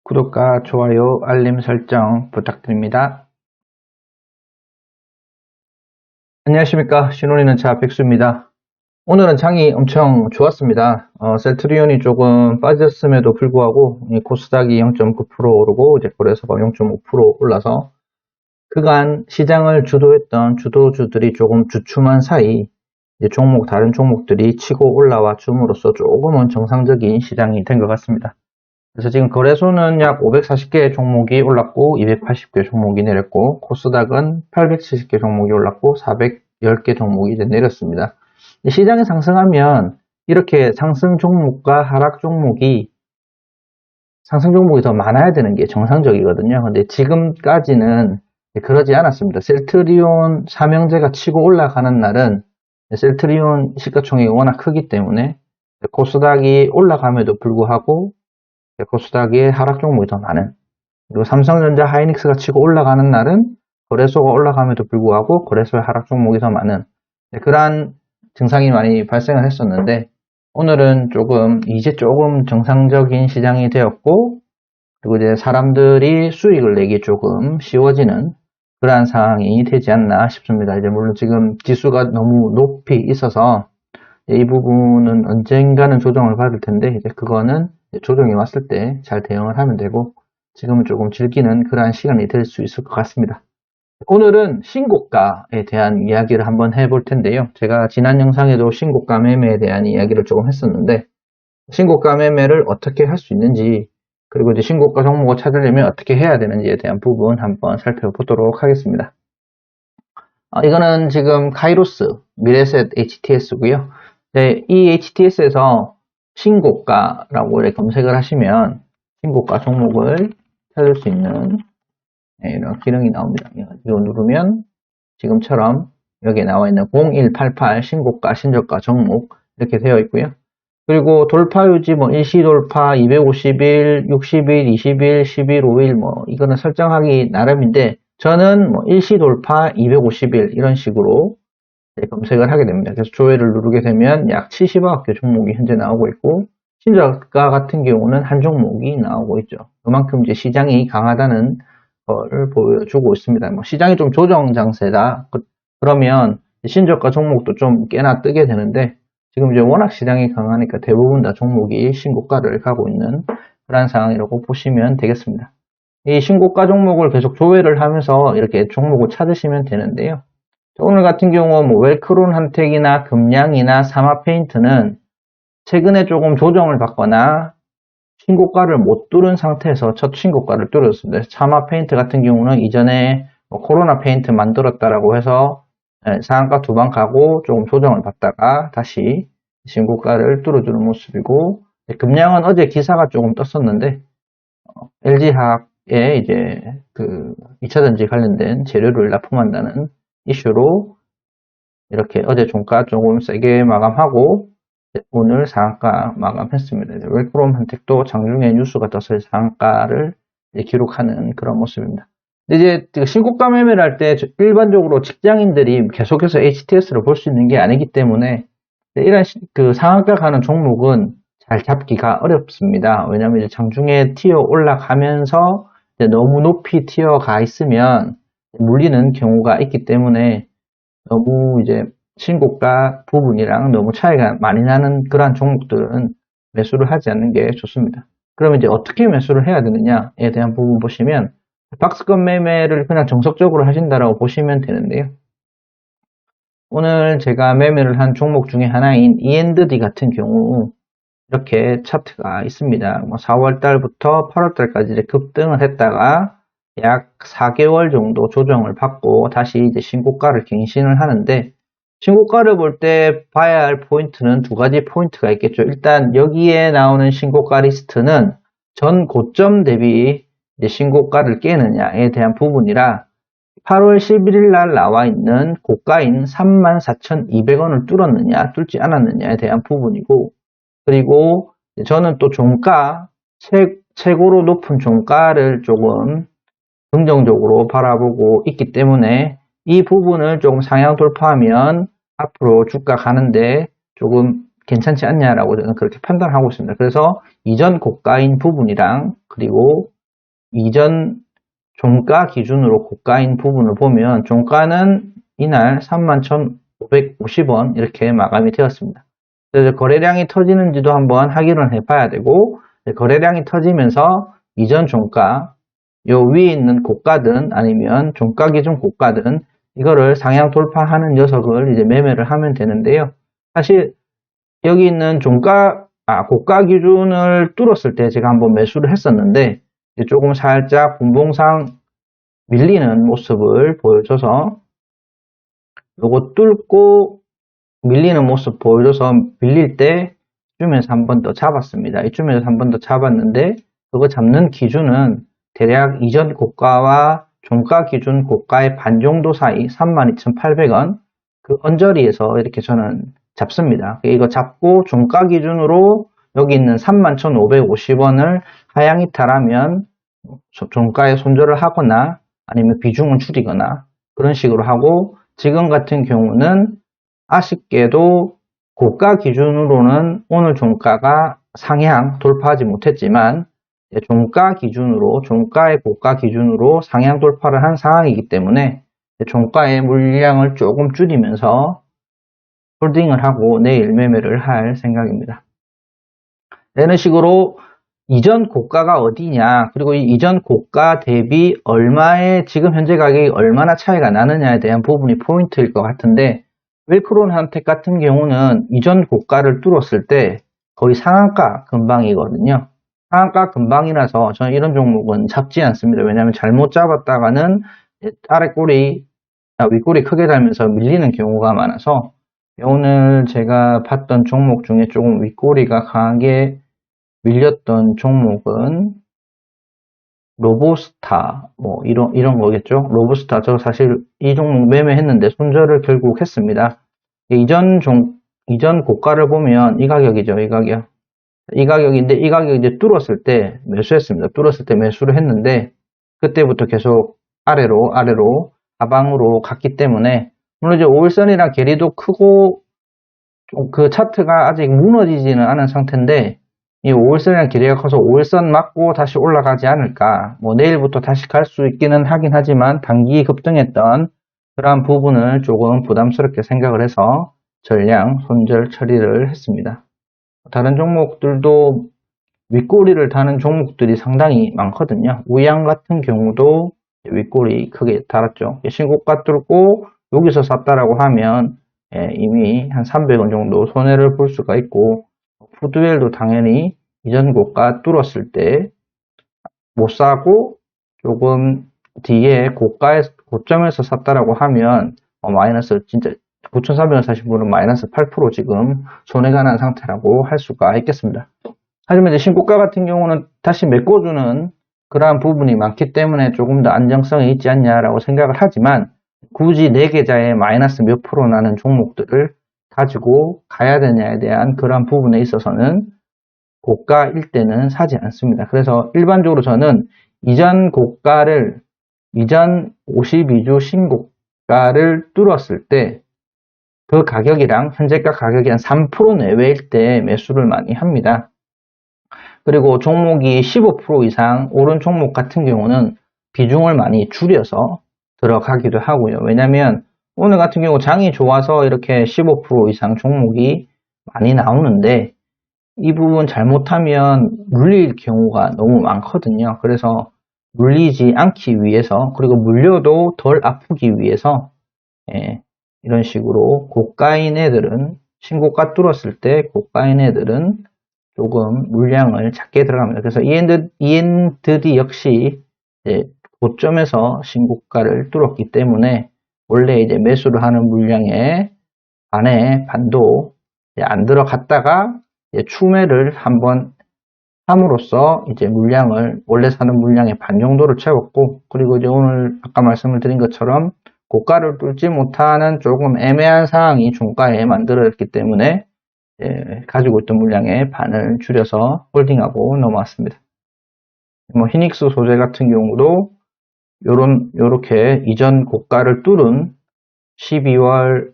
구독과 좋아요, 알림 설정 부탁드립니다. 안녕하십니까. 신혼이는 차 백수입니다. 오늘은 장이 엄청 좋았습니다. 셀트리온이 조금 빠졌음에도 불구하고 코스닥이 0.9% 오르고 이제 거래소가 0.5% 올라서 그간 시장을 주도했던 주도주들이 조금 주춤한 사이 이제 다른 종목들이 치고 올라와 줌으로써 조금은 정상적인 시장이 된 것 같습니다. 그래서 지금 거래소는 약 540개 종목이 올랐고 280개 종목이 내렸고 코스닥은 870개 종목이 올랐고 410개 종목이 이제 내렸습니다. 시장이 상승하면 이렇게 상승 종목과 하락 종목이 상승 종목이 더 많아야 되는 게 정상적이거든요. 근데 지금까지는 그러지 않았습니다. 셀트리온 삼형제가 치고 올라가는 날은 셀트리온 시가총액이 워낙 크기 때문에 코스닥이 올라감에도 불구하고 코스닥의 하락 종목이 더 많은, 그리고 삼성전자 하이닉스가 치고 올라가는 날은 거래소가 올라감에도 불구하고 거래소의 하락 종목이 더 많은 그러한 증상이 많이 발생을 했었는데, 오늘은 이제 조금 정상적인 시장이 되었고, 그리고 이제 사람들이 수익을 내기 조금 쉬워지는 그러한 상황이 되지 않나 싶습니다. 이제 물론 지금 지수가 너무 높이 있어서 이 부분은 언젠가는 조정을 받을 텐데, 이제 그거는 조정이 왔을 때 잘 대응을 하면 되고, 지금은 조금 즐기는 그러한 시간이 될 수 있을 것 같습니다. 오늘은 신고가에 대한 이야기를 한번 해볼 텐데요. 제가 지난 영상에도 신고가 매매에 대한 이야기를 조금 했었는데, 신고가 매매를 어떻게 할 수 있는지, 그리고 이제 신고가 종목을 찾으려면 어떻게 해야 되는지에 대한 부분 한번 살펴보도록 하겠습니다. 이거는 지금 카이로스 미래셋 HTS고요. 네, 이 HTS에서 신고가라고 검색을 하시면 신고가 종목을 찾을 수 있는 이런 기능이 나옵니다. 이거 누르면 지금처럼 여기에 나와 있는 0188 신고가, 신저가 종목 이렇게 되어 있고요. 그리고 돌파 유지 일시 돌파 250일, 60일, 20일, 10일, 5일 이거는 설정하기 나름인데, 저는 일시 돌파 250일 이런 식으로 검색을 하게 됩니다. 그래서 조회를 누르게 되면 약 70억 개 종목이 현재 나오고 있고, 신저가 같은 경우는 한 종목이 나오고 있죠. 그만큼 이제 시장이 강하다는 걸 보여주고 있습니다. 시장이 좀 조정 장세다. 그러면 신저가 종목도 좀 꽤나 뜨게 되는데, 지금 이제 워낙 시장이 강하니까 대부분 다 종목이 신고가를 가고 있는 그런 상황이라고 보시면 되겠습니다. 이 신고가 종목을 계속 조회를 하면서 이렇게 종목을 찾으시면 되는데요. 오늘 같은 경우 웰크론 한택이나 금양이나 사마페인트는 최근에 조금 조정을 받거나 신고가를 못 뚫은 상태에서 첫 신고가를 뚫었습니다. 사마페인트 같은 경우는 이전에 코로나 페인트 만들었다라고 해서 상한가 두 번 가고 조금 조정을 받다가 다시 신고가를 뚫어주는 모습이고, 금양은 어제 기사가 조금 떴었는데 LG화학에 이제 그 2차전지 관련된 재료를 납품한다는 이슈로 이렇게 어제 종가 조금 세게 마감하고 오늘 상한가 마감했습니다. 웰크롬 한택도 장중에 뉴스가 떠서 상한가를 기록하는 그런 모습입니다. 이제 신고가 매매를 할 때 일반적으로 직장인들이 계속해서 HTS를 볼 수 있는 게 아니기 때문에 이런 상한가 가는 종목은 잘 잡기가 어렵습니다. 왜냐하면 이제 장중에 튀어 올라가면서 너무 높이 튀어가 있으면 물리는 경우가 있기 때문에 너무 이제 신고가 부분이랑 너무 차이가 많이 나는 그러한 종목들은 매수를 하지 않는 게 좋습니다. 그러면 이제 어떻게 매수를 해야 되느냐에 대한 부분 보시면 박스권 매매를 그냥 정석적으로 하신다라고 보시면 되는데요. 오늘 제가 매매를 한 종목 중에 하나인 E&D 같은 경우 이렇게 차트가 있습니다. 4월 달부터 8월 달까지 이제 급등을 했다가 약 4개월 정도 조정을 받고 다시 이제 신고가를 갱신을 하는데, 신고가를 볼 때 봐야 할 포인트는 두 가지 포인트가 있겠죠. 일단 여기에 나오는 신고가 리스트는 전 고점 대비 이제 신고가를 깨느냐에 대한 부분이라 8월 11일 날 나와 있는 고가인 34,200원을 뚫었느냐 뚫지 않았느냐에 대한 부분이고, 그리고 저는 또 종가 최고로 높은 종가를 조금 긍정적으로 바라보고 있기 때문에 이 부분을 조금 상향 돌파하면 앞으로 주가 가는데 조금 괜찮지 않냐라고 저는 그렇게 판단하고 있습니다. 그래서 이전 고가인 부분이랑 그리고 이전 종가 기준으로 고가인 부분을 보면 종가는 이날 31,550원 이렇게 마감이 되었습니다. 그래서 거래량이 터지는지도 한번 확인을 해봐야 되고, 거래량이 터지면서 이전 종가, 요 위에 있는 고가든 아니면 종가 기준 고가든 이거를 상향 돌파하는 녀석을 이제 매매를 하면 되는데요. 사실 여기 있는 고가 기준을 뚫었을 때 제가 한번 매수를 했었는데 조금 살짝 분봉상 밀리는 모습을 보여줘서 요거 뚫고 밀리는 모습 보여줘서 밀릴 때 이쯤에서 한 번 더 잡았습니다. 이쯤에서 한 번 더 잡았는데 그거 잡는 기준은 대략 이전 고가와 종가 기준 고가의 반 정도 사이 32,800원 그 언저리에서 이렇게 저는 잡습니다. 이거 잡고 종가 기준으로 여기 있는 31,550원을 하향 이탈하면 종가에 손절을 하거나 아니면 비중을 줄이거나 그런 식으로 하고, 지금 같은 경우는 아쉽게도 고가 기준으로는 오늘 종가가 상향 돌파하지 못했지만 종가의 고가 기준으로 상향 돌파를 한 상황이기 때문에 종가의 물량을 조금 줄이면서 홀딩을 하고 내일 매매를 할 생각입니다. 이런 식으로 이전 고가가 어디냐, 그리고 이 이전 고가 대비 지금 현재 가격이 얼마나 차이가 나느냐에 대한 부분이 포인트일 것 같은데, 웰크론 한텍 같은 경우는 이전 고가를 뚫었을 때 거의 상한가 근방이거든요. 상한가 근방이라서 저는 이런 종목은 잡지 않습니다. 왜냐하면 잘못 잡았다가는 윗골이 크게 달면서 밀리는 경우가 많아서, 오늘 제가 봤던 종목 중에 조금 윗골이가 강하게 밀렸던 종목은 로보스타, 이런 거겠죠. 로보스타, 저 사실 이 종목 매매했는데 손절을 결국 했습니다. 이전 고가를 보면 이 가격이죠, 이 가격. 이 가격인데, 이 가격 이제 뚫었을 때 매수했습니다. 뚫었을 때 매수를 했는데, 그때부터 계속 아래로 하방으로 갔기 때문에, 물론 이제 5일선이랑 괴리도 크고, 그 차트가 아직 무너지지는 않은 상태인데, 이 5일선이랑 길이가 커서 5일선 맞고 다시 올라가지 않을까. 내일부터 다시 갈 수 있기는 하긴 하지만 단기 급등했던 그러한 부분을 조금 부담스럽게 생각을 해서 전량 손절 처리를 했습니다. 다른 종목들도 윗꼬리를 다는 종목들이 상당히 많거든요. 우양 같은 경우도 윗꼬리 크게 달았죠. 신고가 뚫고 여기서 샀다라고 하면 이미 한 300원 정도 손해를 볼 수가 있고, 푸드웰도 당연히 이전 고가 뚫었을 때 못 사고 조금 뒤에 고점에서 샀다라고 하면 마이너스, 진짜 9,400원 사신 분은 마이너스 8% 지금 손해가 난 상태라고 할 수가 있겠습니다. 하지만 이제 신고가 같은 경우는 다시 메꿔주는 그러한 부분이 많기 때문에 조금 더 안정성이 있지 않냐라고 생각을 하지만, 굳이 내 계좌에 마이너스 몇 프로 나는 종목들을 가지고 가야 되냐에 대한 그러한 부분에 있어서는 고가일 때는 사지 않습니다. 그래서 일반적으로 저는 이전 52주 신고가를 뚫었을 때 그 가격이랑 현재가 가격이 한 3% 내외일 때 매수를 많이 합니다. 그리고 종목이 15% 이상 오른 종목 같은 경우는 비중을 많이 줄여서 들어가기도 하고요. 왜냐면 오늘 같은 경우 장이 좋아서 이렇게 15% 이상 종목이 많이 나오는데, 이 부분 잘못하면 물릴 경우가 너무 많거든요. 그래서 물리지 않기 위해서, 그리고 물려도 덜 아프기 위해서 이런 식으로 고가인 애들은, 신고가 뚫었을 때 고가인 애들은 조금 물량을 작게 들어갑니다. 그래서 이엔드디 역시 고점에서 신고가를 뚫었기 때문에 원래 이제 매수를 하는 물량의 반도 안 들어갔다가 추매를 한번 함으로써 이제 원래 사는 물량의 반 정도를 채웠고, 그리고 이제 오늘 아까 말씀을 드린 것처럼 고가를 뚫지 못하는 조금 애매한 상황이 종가에 만들어졌기 때문에 가지고 있던 물량의 반을 줄여서 홀딩하고 넘어왔습니다. 히닉스 소재 같은 경우도 요렇게 이전 고가를 뚫은 12월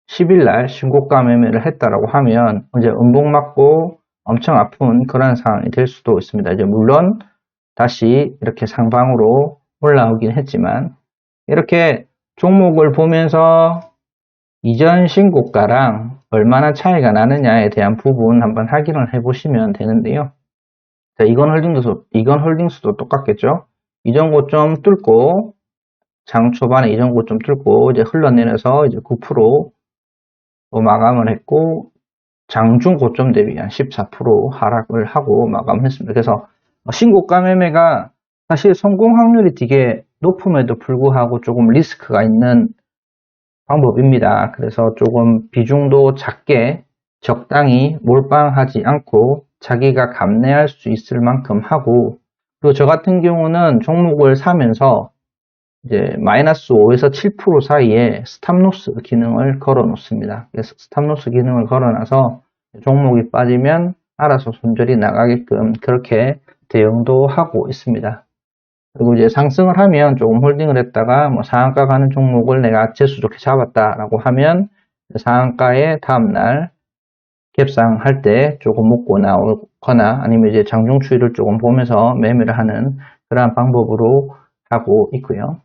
10일 날 신고가 매매를 했다라고 하면 이제 음봉 맞고 엄청 아픈 그런 상황이 될 수도 있습니다. 이제 물론 다시 이렇게 상방으로 올라오긴 했지만 이렇게 종목을 보면서 이전 신고가랑 얼마나 차이가 나느냐에 대한 부분 한번 확인을 해 보시면 되는데요. 자, 이건 홀딩스도 똑같겠죠. 이전 고점 뚫고 장 초반에 이전 고점 뚫고 이제 흘러내려서 이제 9% 마감을 했고 장중 고점 대비 한 14% 하락을 하고 마감했습니다. 그래서 신고가 매매가 사실 성공 확률이 되게 높음에도 불구하고 조금 리스크가 있는 방법입니다. 그래서 조금 비중도 작게 적당히 몰빵하지 않고 자기가 감내할 수 있을 만큼 하고, 그리고 저 같은 경우는 종목을 사면서 이제 마이너스 5에서 7% 사이에 스탑로스 기능을 걸어 놓습니다. 그래서 스탑로스 기능을 걸어놔서 종목이 빠지면 알아서 손절이 나가게끔 그렇게 대응도 하고 있습니다. 그리고 이제 상승을 하면 조금 홀딩을 했다가 뭐 상한가 가는 종목을 내가 재수 좋게 잡았다라고 하면 상한가에 다음날 갭상할 때 조금 먹고 나오거나 아니면 이제 장중 추이를 조금 보면서 매매를 하는 그러한 방법으로 하고 있고요.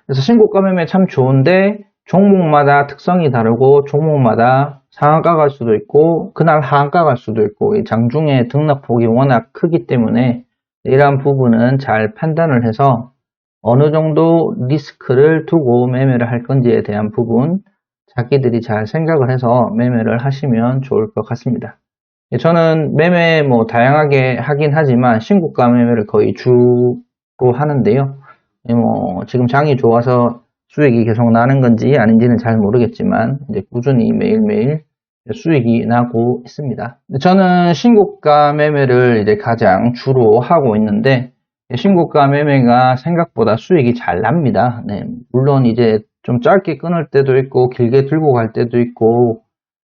그래서 신고가 매매 참 좋은데 종목마다 특성이 다르고 종목마다 상한가 갈 수도 있고 그날 하한가 갈 수도 있고 이 장중에 등락폭이 워낙 크기 때문에 이러한 부분은 잘 판단을 해서 어느 정도 리스크를 두고 매매를 할 건지에 대한 부분 자기들이 잘 생각을 해서 매매를 하시면 좋을 것 같습니다. 저는 매매 뭐 다양하게 하긴 하지만 신고가 매매를 거의 주로 하는데요. 뭐 지금 장이 좋아서 수익이 계속 나는 건지 아닌지는 잘 모르겠지만 이제 꾸준히 매일매일 수익이 나고 있습니다. 저는 신고가 매매를 이제 가장 주로 하고 있는데 신고가 매매가 생각보다 수익이 잘 납니다. 네, 물론 이제 좀 짧게 끊을 때도 있고 길게 들고 갈 때도 있고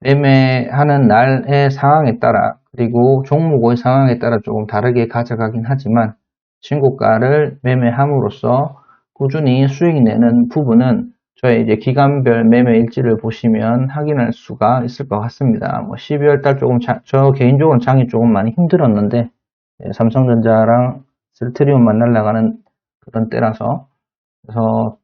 매매하는 날의 상황에 따라 그리고 종목의 상황에 따라 조금 다르게 가져가긴 하지만 신고가를 매매함으로써 꾸준히 수익 내는 부분은 저의 이제 기간별 매매 일지를 보시면 확인할 수가 있을 것 같습니다. 뭐 12월 달 조금 저 개인적으로는 장이 조금 많이 힘들었는데 삼성전자랑 셀트리온만 날아가는 그런 때라서 그래서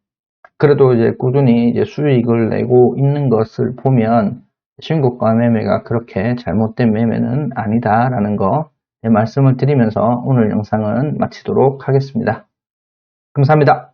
그래도 이제 꾸준히 이제 수익을 내고 있는 것을 보면 신고가 매매가 그렇게 잘못된 매매는 아니다라는 거 말씀을 드리면서 오늘 영상은 마치도록 하겠습니다. 감사합니다.